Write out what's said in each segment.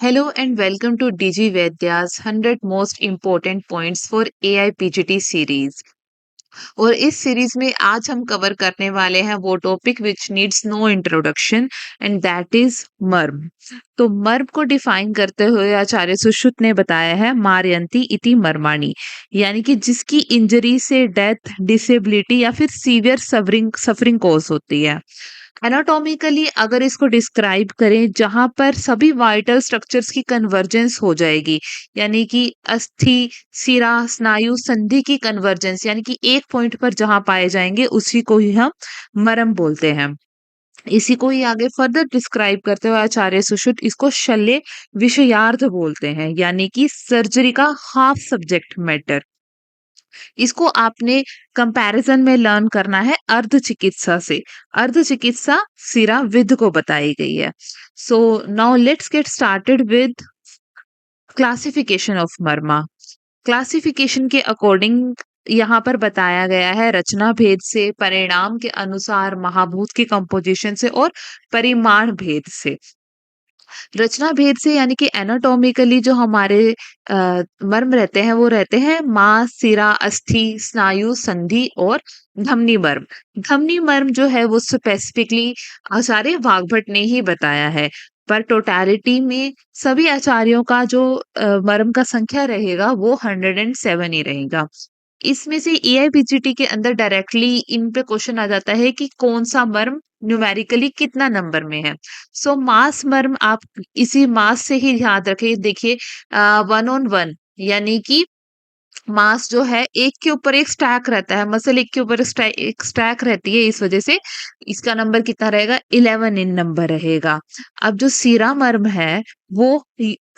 Hello and welcome to DG Vedya's 100 Most Important Points for AI PGT series. और इस series में आज हम कवर करने वाले हैं वो topic which needs no introduction and that is मर्म। तो मर्म को डिफाइन करते हुए आचार्य सुश्रुत ने बताया है मारयंती इति मर्माणी, यानी कि जिसकी इंजरी से डेथ, डिसेबिलिटी या फिर सीवियर सफरिंग सफरिंग कॉज होती है। एनाटॉमिकली अगर इसको डिस्क्राइब करें, जहां पर सभी वाइटल स्ट्रक्चर्स की कन्वर्जेंस हो जाएगी, यानी कि अस्थि, सिरा, स्नायु, संधि की कन्वर्जेंस, यानी कि एक पॉइंट पर जहां पाए जाएंगे उसी को ही हम मरम बोलते हैं। इसी को ही आगे फर्दर डिस्क्राइब करते हुए आचार्य सुश्रुत इसको शल्य विषयार्थ बोलते हैं, यानी कि सर्जरी का हाफ सब्जेक्ट मैटर। इसको आपने कंपैरिजन में लर्न करना है अर्ध चिकित्सा से। अर्ध चिकित्सा सिरा विद को बताई गई है। So now let's get started with classification of Marma. Classification के अकॉर्डिंग यहाँ पर बताया गया है रचना भेद से, परिणाम के अनुसार, महाभूत की कंपोजिशन से और परिमाण भेद से। रचना भेद से यानी कि एनाटॉमिकली जो हमारे मर्म रहते हैं वो रहते हैं मांस, सिरा, अस्थि, स्नायु, संधि और धमनी मर्म। धमनी मर्म जो है वो स्पेसिफिकली आचार्य वाग्भट ने ही बताया है, पर टोटलिटी में सभी आचार्यों का जो मर्म का संख्या रहेगा वो 107 ही रहेगा। इसमें से एआईबीजीटी के अंदर डायरेक्टली इन पे क्वेश्चन आ जाता है कि कौन सा मर्म न्यूमेरिकली कितना नंबर में है। सो मास मर्म आप इसी मास से ही याद रखें। देखिए 1 on 1, यानी कि मास जो है एक के ऊपर एक स्टैक रहता है, मसल एक के ऊपर एक स्टैक रहती है, इस वजह से इसका नंबर कितना रहेगा, 11 इन नंबर रहेगा। अब जो सीरा मर्म है वो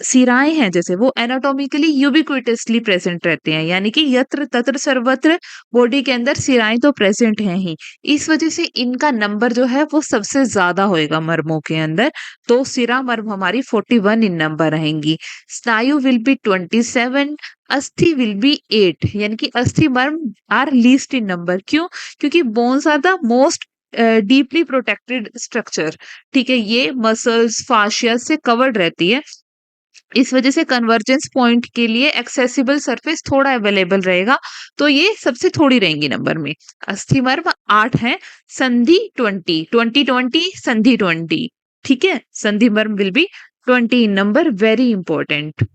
सिराएं हैं जैसे वो एनाटॉमिकली यूबिक्विटसली प्रेजेंट रहते हैं, यानी कि यत्र तत्र सर्वत्र बॉडी के अंदर सिराएं तो प्रेजेंट हैं ही। इस वजह से इनका नंबर जो है वो सबसे ज्यादा होएगा मर्मों के अंदर। तो सिरा मर्म हमारी 41 इन नंबर रहेंगी। स्नायु विल बी 27, अस्थि विल बी 8, यानी कि अस्थि मर्म आर लीस्ट इन नंबर। क्यों? क्योंकि bones are the most deeply protected structure. ठीक है, ये मसल्स फाशिया से कवर्ड रहती है, इस वजह से कन्वर्जेंस पॉइंट के लिए एक्सेसिबल सरफेस थोड़ा अवेलेबल रहेगा, तो ये सबसे थोड़ी रहेंगी नंबर में। अस्थि मर्म 8 है, संधि 20, 20 संधि 20। ठीक है, संधि मर्म will be 20 in number, very important.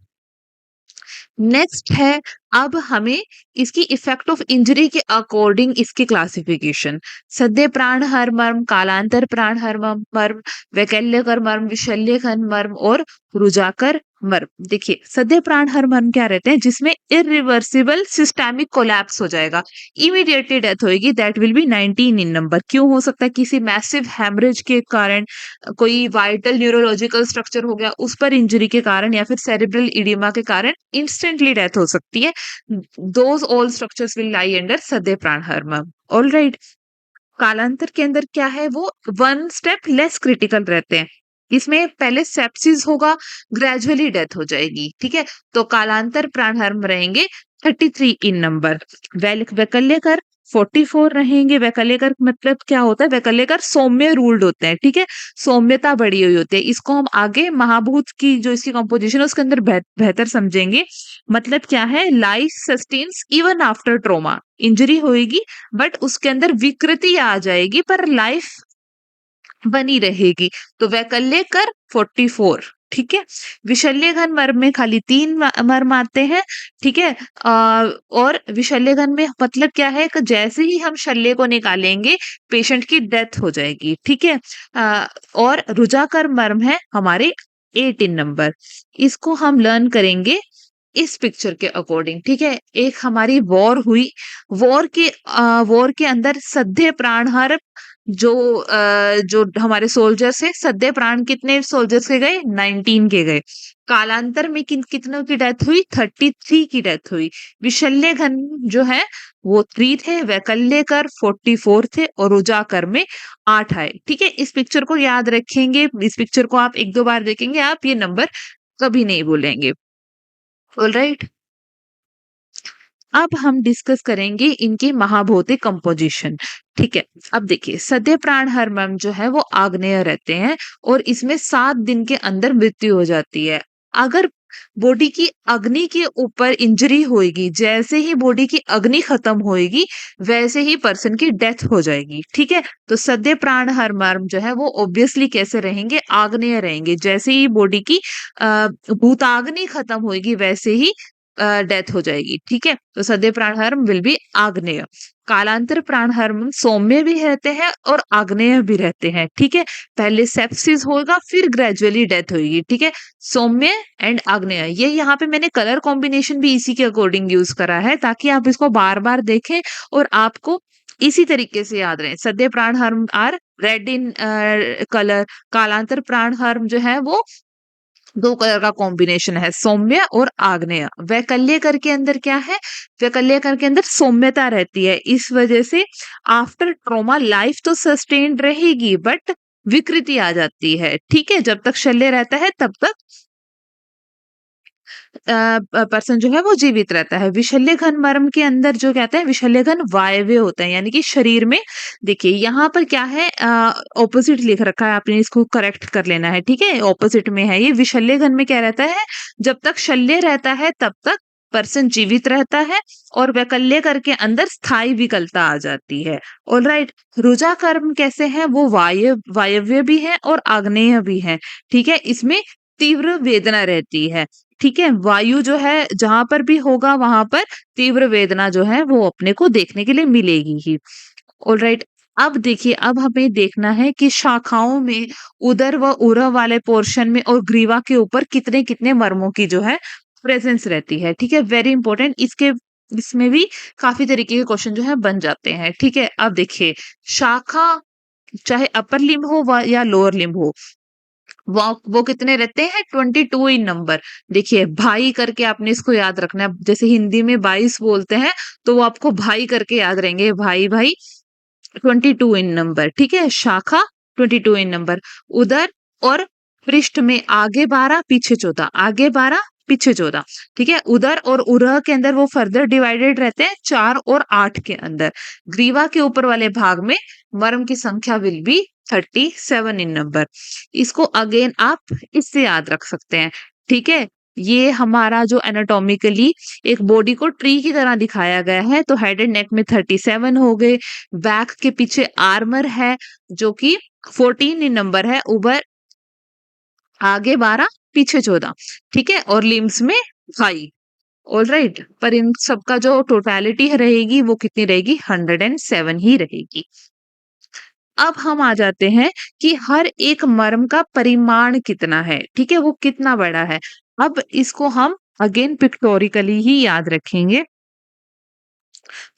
Next है अब हमें इसकी इफेक्ट ऑफ इंजरी के अकॉर्डिंग इसकी क्लासिफिकेशन। सद्य प्राण हर मर्म, कालांतर प्राण हर मर्म, वैकल्यकर मर्म, विशल्यकर मर्म और रुजाकर मर्म। देखिए सद्य प्राण हर मर्म क्या रहते हैं, जिसमें इरिवर्सिबल सिस्टेमिक कोलैप्स हो जाएगा, इमीडिएटली डेथ होगी, that will be 19 in number. क्यों हो सकता है? किसी मैसिव हेमरेज के कारण, कोई वाइटल न्यूरोलॉजिकल स्ट्रक्चर हो गया उस पर इंजरी के कारण, या फिर सेरेब्रल इडिमा के कारण इंस्टेंटली डेथ हो सकती है। Those all structures will lie under सद्य प्राण हर। All right. कालांतर के अंदर क्या है, वो 1 स्टेप लेस क्रिटिकल रहते हैं। इसमें पहले सेप्सिस होगा, ग्रेजुअली डेथ हो जाएगी। ठीक है, तो कालांतर प्राणहर्म रहेंगे 33 इन नंबर। वैकल्यकर 44 रहेंगे। वैकल्यकर मतलब क्या होता है? वैकल्यकर सौम्य रूल्ड होते हैं। ठीक है, सौम्यता बढ़ी हुई होती है। इसको हम आगे महाभूत की जो इसकी कंपोजिशन है उसके अंदर बेहतर समझेंगे। मतलब क्या है, life sustains even after trauma. Injury होएगी बट उसके अंदर विकृति आ जाएगी पर लाइफ बनी रहेगी। तो वैकल्य कर 44। ठीक है, विशल्य घन मर्म में खाली 3 मर्म आते हैं। ठीक है, और विशल्य घन में मतलब क्या है कि जैसे ही हम शल्य को निकालेंगे पेशेंट की डेथ हो जाएगी। ठीक है, और रुजाकर मर्म है हमारे 8 इन नंबर। इसको हम लर्न करेंगे इस पिक्चर के अकॉर्डिंग। ठीक है, एक हमारी वॉर हुई, वॉर के अंदर सद्य प्राणहर जो हमारे सोल्जर्स है, सद्य प्राण कितने सोल्जर्स के गए? 19 के गए। कालांतर में कितनों की डेथ हुई? 33 की डेथ हुई। विशल्य घन जो है वो 3 थे, वैकल्यकर 44 थे और उजाकर में 8 आए। ठीक है, इस पिक्चर को याद रखेंगे, इस पिक्चर को आप 1-2 बार देखेंगे, आप ये नंबर कभी नहीं भूलेंगे। All right. अब हम डिस्कस करेंगे इनकी महाभौतिक कंपोजिशन। ठीक है, अब देखिए सद्य प्राण हर मर्म जो है वो आग्नेय रहते हैं और इसमें 7 दिन के अंदर मृत्यु हो जाती है। अगर बॉडी की अग्नि के ऊपर इंजरी होएगी, जैसे ही बॉडी की अग्नि खत्म होएगी, वैसे ही पर्सन की डेथ हो जाएगी, ठीक है? तो सद्य प्राण हर मर्म जो है वो ऑब्वियसली कैसे रहेंगे? आग्नेय रहेंगे। जैसे ही बॉडी की भूताग्नि खत्म होएगी, वैसे ही डेथ हो जाएगी, ठीक है? तो सद्य प्राण हर्म विल बी आग्नेय। कालांतर प्राण हर्म सौम्य भी रहते हैं और आग्नेय भी रहते हैं, ठीक है? पहले सेप्सिस होगा, फिर ग्रेजुअली डेथ होगी, ठीक है? सौम्य एंड आग्नेय, ये यहाँ पे मैंने कलर कॉम्बिनेशन भी इसी के अकॉर्डिंग यूज करा है, ताकि आप इसको बार बार देखें और आपको इसी तरीके से याद रहे। सद्य प्राण हर्म आर रेड इन कलर, कालांतर प्राण हर्म जो है वो दो कलर का कॉम्बिनेशन है, सौम्य और आग्नेय। वैकल्य कर के अंदर क्या है? वैकल्य कर के अंदर सौम्यता रहती है, इस वजह से आफ्टर ट्रॉमा लाइफ तो सस्टेन्ड रहेगी, बट विकृति आ जाती है, ठीक है? जब तक शल्य रहता है तब तक पर्सन जो है वो जीवित रहता है। विशल्य घन मर्म के अंदर जो कहते हैं विशल्य घन वायव्य होता है, यानी कि शरीर में, देखिए यहाँ पर क्या है, ऑपोजिट लिख रखा है, आपने इसको करेक्ट कर लेना है, ठीक है? ऑपोजिट में है ये। विशल्य घन में क्या रहता है? जब तक शल्य रहता है तब तक पर्सन जीवित रहता है, और वैकल्य करके अंदर स्थायी विकलता आ जाती है। ऑलराइट, रुजा कर्म कैसे है? वो वायव्य भी है और आग्नेय भी है, ठीक है? इसमें तीव्र वेदना रहती है, ठीक है? वायु जो है जहां पर भी होगा वहां पर तीव्र वेदना जो है वो अपने को देखने के लिए मिलेगी ही। ऑलराइट, अब देखिए, अब हमें देखना है कि शाखाओं में उदर व उरह वाले पोर्शन में और ग्रीवा के ऊपर कितने कितने मर्मों की जो है प्रेजेंस रहती है, ठीक है? वेरी इंपॉर्टेंट, इसके इसमें भी काफी तरीके के क्वेश्चन जो है बन जाते हैं, ठीक है? अब देखिए, शाखा चाहे अपर लिम्ब हो या लोअर लिम्ब हो, वो कितने रहते हैं? 22 इन नंबर। देखिए, भाई करके आपने इसको याद रखना है। जैसे हिंदी में 22 बोलते हैं, तो वो आपको भाई करके याद रहेंगे, भाई भाई 22 इन नंबर, ठीक है? शाखा 22 इन नंबर। उदर और पृष्ठ में आगे 12 पीछे 14, आगे 12 पीछे 14, ठीक है? उदर और उरह के अंदर वो फर्दर डिवाइडेड रहते हैं 4 और 8 के अंदर। ग्रीवा के ऊपर वाले भाग में मर्म की संख्या विल बी 37 इन नंबर। इसको अगेन आप इससे याद रख सकते हैं, ठीक है? ये हमारा जो एनाटॉमिकली एक बॉडी को ट्री की तरह दिखाया गया है, तो हेड एंड नेक में 37 हो गए। बैक के पीछे आर्मर है जो कि 14 इन नंबर है, ऊपर आगे 12 पीछे 14, ठीक है? और लिम्स में 5। ऑलराइट, पर इन सबका जो टोटलिटी रहेगी वो कितनी रहेगी? 107 ही रहेगी। अब हम आ जाते हैं कि हर एक मर्म का परिमाण कितना है, ठीक है? वो कितना बड़ा है। अब इसको हम अगेन पिक्टोरिकली ही याद रखेंगे।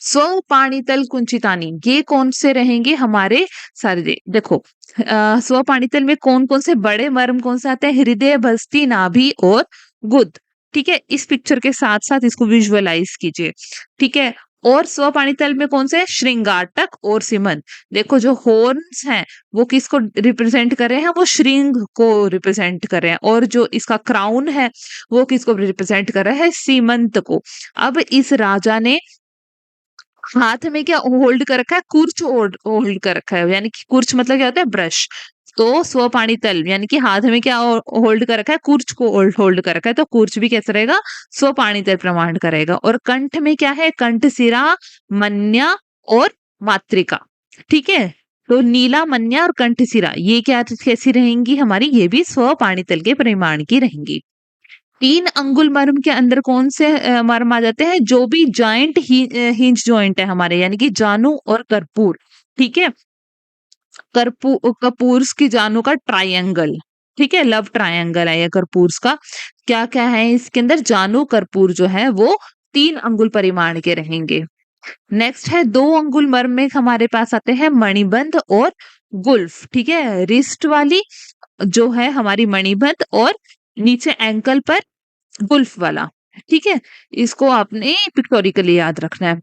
स्व पाणितल कुंचितानी, ये कौन से रहेंगे हमारे सारे? देखो, स्व पाणितल में कौन कौन से बड़े मर्म कौन से आते हैं? हृदय, बस्ती, नाभि और गुद, ठीक है? इस पिक्चर के साथ साथ इसको विजुअलाइज कीजिए, ठीक है? और स्व पाणितल में कौन से हैं? श्रृंगाटक और सिमन। देखो, जो हॉर्न्स हैं वो किसको रिप्रेजेंट कर रहे हैं? वो श्रृंग को रिप्रेजेंट कर रहे हैं, और जो इसका क्राउन है वो किसको रिप्रेजेंट कर रहा है? सीमंत को। अब इस राजा ने हाथ में क्या होल्ड कर रखा है? कुर्च होल्ड कर रखा है, यानी कि कुर्च मतलब क्या होता है? ब्रश। तो स्वपाणितल यानी कि हाथ में क्या होल्ड कर रखा है? कुर्च को होल्ड होल्ड कर रखा है, तो कुर्च भी कैसे रहेगा? स्वपाणितल प्रमाण करेगा। और कंठ में क्या है? कंठ सिरा, मन्या और मात्रिका, ठीक है? तो नीला, मन्या और कंठ सिरा, ये क्या कैसी रहेंगी हमारी? ये भी स्वपाणितल के परिमाण की रहेंगी। 3 अंगुल मर्म के अंदर कौन से मर्म आ जाते हैं? जो भी जॉइंट हिंज जॉइंट है हमारे, यानी कि जानु और कर्पूर, ठीक है? कर्पूर्स की जानु का ट्रायंगल, ठीक है? लव ट्रायंगल है ये कर्पूर्स का। क्या क्या है इसके अंदर? जानु कर्पूर जो है वो 3 अंगुल परिमाण के रहेंगे। नेक्स्ट है 2 अंगुल मर्म में हमारे पास आते हैं मणिबंध और गुल्फ, ठीक है? रिस्ट वाली जो है हमारी मणिबंध, और नीचे एंकल पर गुल्फ वाला, ठीक है? इसको आपने पिक्टोरिकली याद रखना है।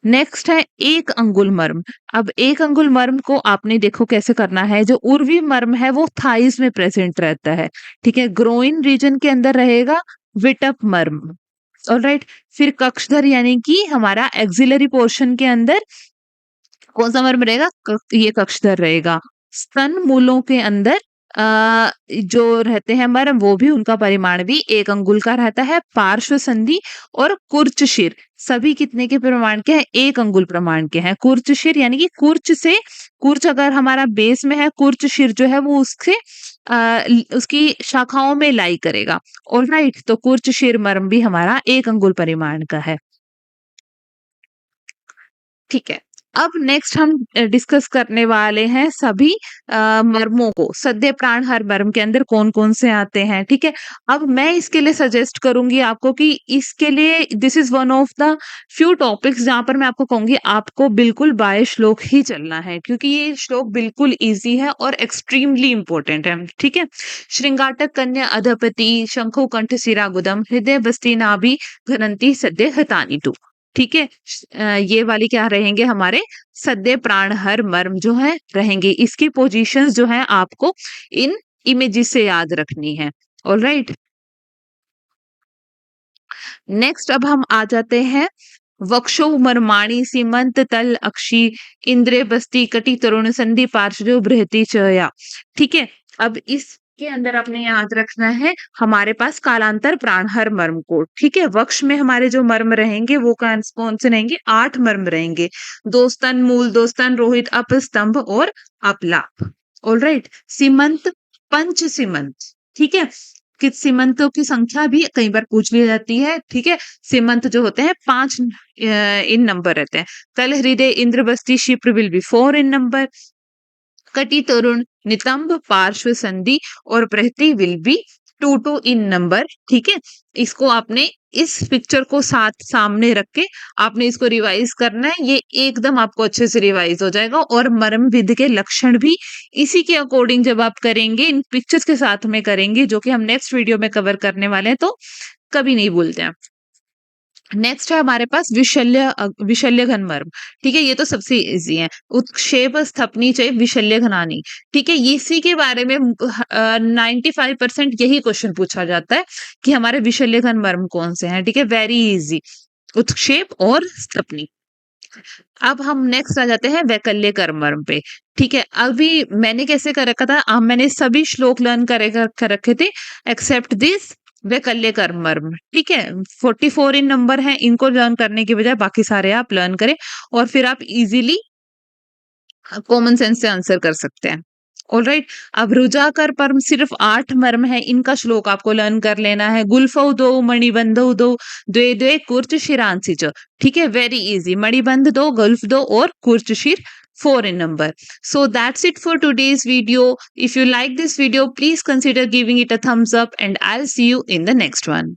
नेक्स्ट है एक अंगुल मर्म। अब एक अंगुल मर्म को आपने देखो कैसे करना है। जो उर्वी मर्म है वो थाइज में प्रेजेंट रहता है, ठीक है? ग्रोइन रीजन के अंदर रहेगा विटप मर्म। ऑलराइट, फिर कक्षधर यानी कि हमारा एक्सिलरी पोर्शन के अंदर कौन सा मर्म रहेगा? ये कक्षधर रहेगा। स्तन मूलों के अंदर जो रहते हैं मर्म वो भी उनका परिमाण भी 1 अंगुल का रहता है। पार्श्व संधि और कुर्चशीर सभी कितने के प्रमाण के हैं? 1 अंगुल प्रमाण के हैं। कुर्चशीर यानी कि कुर्च अगर हमारा बेस में है, कुर्चशीर जो है वो उससे उसकी शाखाओं में लाई करेगा। ऑलराइट, तो कुर्चशीर मर्म भी हमारा 1 अंगुल परिमाण का है। ठीक है। अब नेक्स्ट हम डिस्कस करने वाले हैं सभी मर्मों को। सद्य प्राण हर मर्म के अंदर कौन-कौन से आते हैं, ठीक है? अब मैं इसके लिए सजेस्ट करूँगी आपको कि इसके लिए this is one of the few topics जहाँ पर मैं आपको कहूँगी आपको बिल्कुल बाय श्लोक ही चलना है, क्योंकि ये श्लोक बिल्कुल ईज़ी है और एक्सट्रीमली इम्पोर्टेंट है, ठीक है? श्रृंगाटक कन्या अधपति शंखो कंठ शिरागुदम हृदय बस्ती नाभि घ्नन्ति सद्य हतानि टू। ठीक है? ये वाली क्या रहेंगे हमारे सद्य प्राण हर मर्म जो है रहेंगे। इसकी पोजीशंस जो है आपको इन इमेजेस से याद रखनी है। ऑलराइट? नेक्स्ट अब हम आ जाते हैं वक्षो मर्माणी सीमंत तल अक्षी इंद्रिय बस्ती कटी तरुण संधि पार्श्व बृहति चया। ठीक है? अब इसके अंदर आपने याद रखना है हमारे पास कालांतर प्राणहर मर्म कोड। ठीक है? वक्ष में हमारे जो मर्म रहेंगे वो कौन से रहेंगे? 8 मर्म रहेंगे। दोस्तन, मूल दोस्तन, रोहित, अपस्तंभ और अपलाप। ऑलराइट? सीमंत, पंच सीमंत। ठीक है? कि सीमंतों की संख्या भी कई बार पूछ ली जाती है, ठीक है? सीमंत जो होते हैं 5 इन नंबर रहते हैं। तल हृदय इंद्रबस्ती शिप्र विल बी 4 इन नंबर। कटी तरुण नितंब पार्श्व संधि और प्रहती विल बी 2 इन नंबर। ठीक है? इसको आपने इस पिक्चर को साथ सामने रख के आपने इसको रिवाइज करना है। ये एकदम आपको अच्छे से रिवाइज हो जाएगा और मर्म विधि के लक्षण भी इसी के अकॉर्डिंग जब आप करेंगे, इन पिक्चर्स के साथ में करेंगे जो कि हम नेक्स्ट वीडियो में कवर करने वाले हैं, तो कभी नहीं भूलते हैं। नेक्स्ट है हमारे पास विशल्य घन मर्म। ठीक है? ये तो सबसे इजी है। उत्क्षेप स्थपनी च विशल्य घनानी। ठीक है? इसी के बारे में 95% यही क्वेश्चन पूछा जाता है कि हमारे विशल्य घन मर्म कौन से हैं। ठीक है? Very easy. उत्क्षेप और स्थपनी। अब हम नेक्स्ट आ जाते हैं वैकल्य कर्म मर्म पे। ठीक है? अभी मैंने कैसे कर रखा था, मैंने सभी श्लोक लर्न कर रखे थे एक्सेप्ट दिस वैकल्य कर्म मर्म। ठीक है? 44 इन नंबर है, इनको लर्न करने की बजाय बाकी सारे आप लर्न करें और फिर आप इजीली कॉमन सेंस से आंसर कर सकते हैं। ऑलराइट? अब रुजाकर पर्म सिर्फ 8 मर्म है, इनका श्लोक आपको लर्न कर लेना है। गुल्फौ दो मणिबंधौ दो द्वे द्वे कुर्च शिरांसि च। ठीक है? Very easy. मणिबंध दो, गुल्फ दो और कुर्चशीर 4 in number. So that's it for today's video. If you like this video, please consider giving it a thumbs up and I'll see you in the next one.